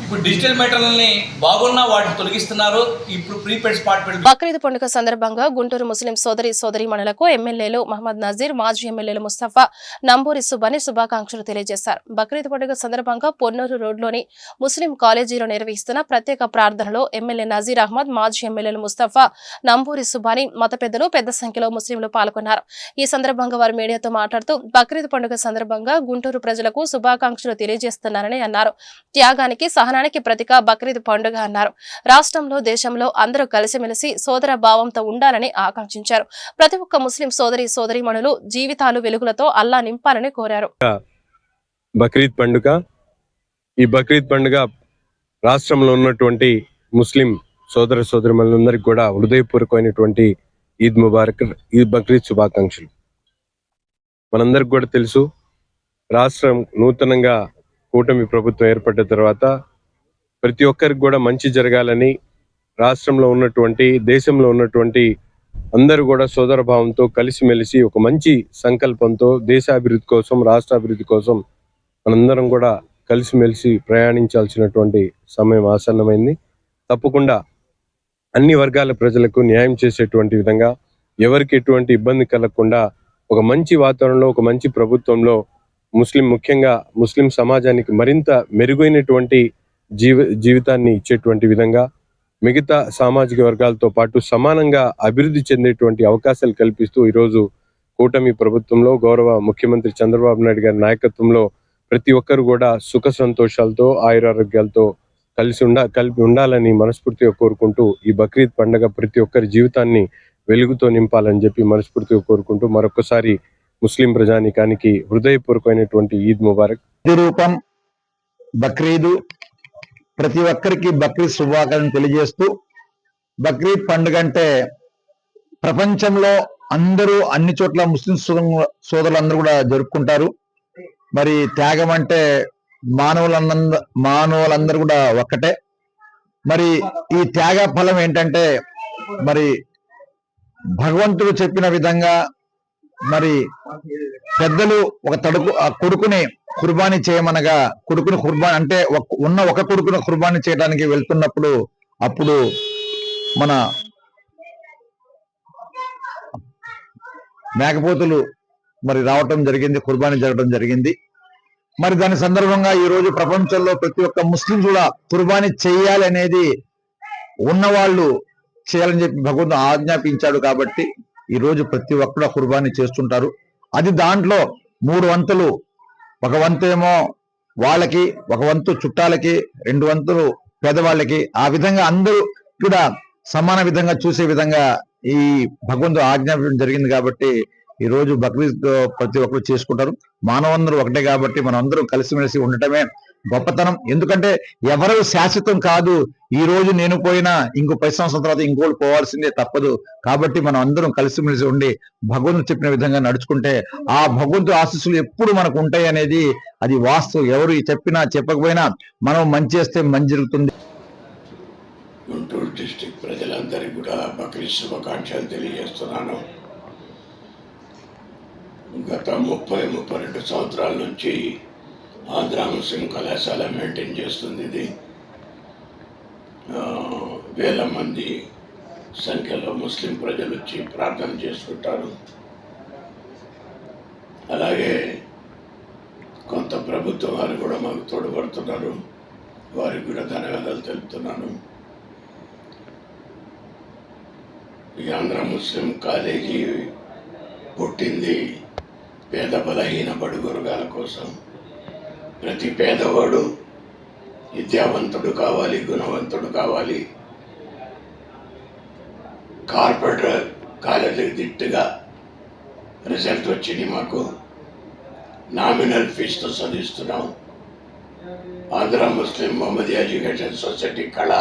ఇప్పుడు డిజిటల్ మీటర్లని బాగున్నా వాటిని తొలగిస్తున్నారు. ఇప్పుడు ప్రీపెయిడ్ స్మార్ట్ మీటర్. బక్రీద్ పండుగ సందర్భంగా గుంటూరు ముస్లిం సోదరీమణులకు ఎమ్మెల్యేలు మహమ్మద్ నజీర్, మాజీ ఎమ్మెల్యేలు ముస్తఫా, నంబూరి సుబాని శుభాకాంక్షలు తెలియజేశారు. బక్రీద్ పండుగ సందర్భంగా పొన్నూరు రోడ్లోని ముస్లిం కాలేజీలో నిర్వహిస్తున్న ప్రత్యేక ప్రార్థనలో ఎమ్మెల్యే నజీర్ అహ్మద్, మాజీ ఎమ్మెల్యేలు ముస్తఫా, నంబూరి సుబాని, మత పెద్దలు పెద్ద సంఖ్యలో ముస్లింలు పాల్గొన్నారు. ఈ సందర్భంగా వారు మీడియాతో మాట్లాడుతూ బక్రీద్ పండుగ సందర్భంగా గుంటూరు ప్రజలకు శుభాకాంక్షలు తెలియజేస్తున్నారని అన్నారు. త్యాగానికి, సహనానికి ప్రతీక బక్రీద్ పండుగ అన్నారు. రాష్ట్రంలో, దేశంలో అందరూ కలిసిమెలిసి సోదర భావంతో ఉండాలని ఆకాంక్షించారు. ప్రతి ఒక్క ముస్లిం సోదరీమణులు జీవితాలు వెలుగులతో అల్లా నింపాలని కోరారు. బక్రీద్ పండుగ, ఈ బక్రీద్ పండుగ రాష్ట్రంలో ఉన్నటువంటి ముస్లిం సోదరీమణులందరికీ కూడా హృదయపూర్వకమైనటువంటి ఈద్ ముబారక్, ఈద్ బక్రీద్ శుభాకాంక్షలు. మనందరికి కూడా తెలుసు, రాష్ట్రం నూతనంగా కూటమి ప్రభుత్వం ఏర్పడిన తర్వాత ప్రతి ఒక్కరికి కూడా మంచి జరగాలని, రాష్ట్రంలో ఉన్నటువంటి, దేశంలో ఉన్నటువంటి అందరూ కూడా సోదర భావంతో కలిసిమెలిసి ఒక మంచి సంకల్పంతో దేశాభివృద్ధి కోసం, రాష్ట్రాభివృద్ధి కోసం మనందరం కూడా కలిసిమెలిసి ప్రయాణించాల్సినటువంటి సమయం ఆసన్నమైంది. తప్పకుండా అన్ని వర్గాల ప్రజలకు న్యాయం చేసేటువంటి విధంగా ఎవరికి ఎటువంటి ఇబ్బంది కలగకుండా ఒక మంచి వాతావరణంలో ఒక మంచి ప్రభుత్వంలో ముఖ్యంగా ముస్లిం సమాజానికి మరింత మెరుగైనటువంటి జీవితాన్ని ఇచ్చేటువంటి విధంగా మిగతా సామాజిక వర్గాలతో పాటు సమానంగా అభివృద్ధి చెందేటువంటి అవకాశాలు కల్పిస్తూ ఈరోజు కూటమి ప్రభుత్వంలో గౌరవ ముఖ్యమంత్రి చంద్రబాబు నాయుడు గారి నాయకత్వంలో ప్రతి ఒక్కరు కూడా సుఖ సంతోషాలతో ఆయురారోగ్యాలతో కలిపి ఉండాలని మనస్ఫూర్తిగా కోరుకుంటూ ఈ బక్రీద్ పండుగ ప్రతి ఒక్కరి జీవితాన్ని వెలుగుతో నింపాలని చెప్పి మనస్ఫూర్తిగా కోరుకుంటూ మరొకసారి ముస్లిం ప్రజానీకానికి హృదయపూర్వకమైనటువంటి ఈద్ ముబారక్. రూపం బక్రీదు, ప్రతి ఒక్కరికి బక్రీద్ శుభాకాంక్షలు తెలియజేస్తూ, బక్రీద్ పండుగ అంటే ప్రపంచంలో అందరూ అన్ని చోట్ల ముస్లిం సోదరులందరూ కూడా జరుపుకుంటారు. మరి త్యాగం అంటే మానవులందరూ కూడా ఒక్కటే. మరి ఈ త్యాగ ఫలం ఏంటంటే, మరి భగవంతుడు చెప్పిన విధంగా మరి పెద్దలు ఆ కొడుకుని కుర్బానీ చేయమనగా, కొడుకుని కుర్బానీ అంటే ఒక కొడుకుని కుర్బానీ చేయడానికి వెళ్తున్నప్పుడు అప్పుడు మన మేకపోతులు మరి రావటం జరిగింది, కుర్బానీ జరగడం జరిగింది. మరి దాని సందర్భంగా ఈ రోజు ప్రపంచంలో ప్రతి ఒక్క ముస్లిం కూడా కుర్బానీ చేయాలి అనేది ఉన్నవాళ్ళు చేయాలని చెప్పి భగవంతుడు ఆజ్ఞాపించాడు. కాబట్టి ఈ రోజు ప్రతి ఒక్కరు కుర్బానీ చేస్తుంటారు. అది దాంట్లో 3 వంతులు, ఒక వంతు ఏమో వాళ్ళకి, ఒక వంతు చుట్టాలకి, 2 వంతులు పేదవాళ్ళకి, ఆ విధంగా అందరూ కూడా సమాన విధంగా చూసే విధంగా ఈ భగవంతుడు ఆజ్ఞాపించడం జరిగింది. కాబట్టి ఈ రోజు బక్రీద్ ప్రతి ఒక్కరు చేసుకుంటారు. మానవులందరూ ఒకటే కాబట్టి మనం అందరం కలిసిమెలిసి ఉండటమే గొప్పతనం. ఎందుకంటే ఎవరు శాశ్వతం కాదు. ఈ రోజు నేను పోయినా ఇంకో 10 సంవత్సరాల తర్వాత ఇంకోళ్ళు పోవాల్సిందే, తప్పదు. కాబట్టి మనం అందరం కలిసిమెలిసి ఉండి భగవంతుడు చెప్పిన విధంగా నడుచుకుంటే ఆ భగవంతుడు ఆశీస్సులు ఎప్పుడు మనకు ఉంటాయి అనేది అది వాస్తవం. ఎవరు చెప్పినా చెప్పకపోయినా మనం మంచి చేస్తే మంచి జరుగుతుంది. గుంటూరు డిస్టిక్ ప్రజలందరికీ కూడా బక్రీద్ శుభాకాంక్షలు తెలియజేస్తున్నాను. గత 32 సంవత్సరాల నుంచి ఆంధ్ర ముస్లిం కళాశాల మెయింటైన్ చేస్తుంది. ఇది వేల మంది సంఖ్యలో ముస్లిం ప్రజలు వచ్చి ప్రార్థన చేసుకుంటారు. అలాగే కొంత ప్రభుత్వం వారు కూడా మాకు తోడ్పడుతున్నారు. వారికి కూడా ధన్యవాదాలు తెలుపుతున్నాను. ఈ ఆంధ్ర ముస్లిం కాలేజీ పుట్టింది పేద బలహీన బడుగు వర్గాల కోసం. ప్రతి పేదవాడు విద్యావంతుడు కావాలి, గుణవంతుడు కావాలి. కార్పొరేటర్ కాలేజీకి దిట్టుగా రిజల్ట్ వచ్చింది. మాకు నామినల్ ఫీజుతో చదివిస్తున్నాం. ఆంధ్ర ముస్లిం మొహమ్మద్ ఎడ్యుకేషన్ సొసైటీ కళ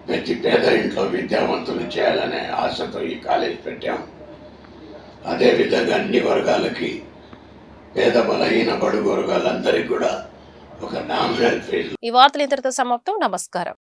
ప్రతి పేద ఇంట్లో విద్యావంతులు చేయాలనే ఆశతో ఈ కాలేజ్ పెట్టాం. అదేవిధంగా అన్ని వర్గాలకి, పేద బలహీన బడుగు వర్గాలందరికీ కూడా ఒక నామినల్ ఫీజు. ఈ వార్తలు ఇంతటితో సమాప్తం. నమస్కారం.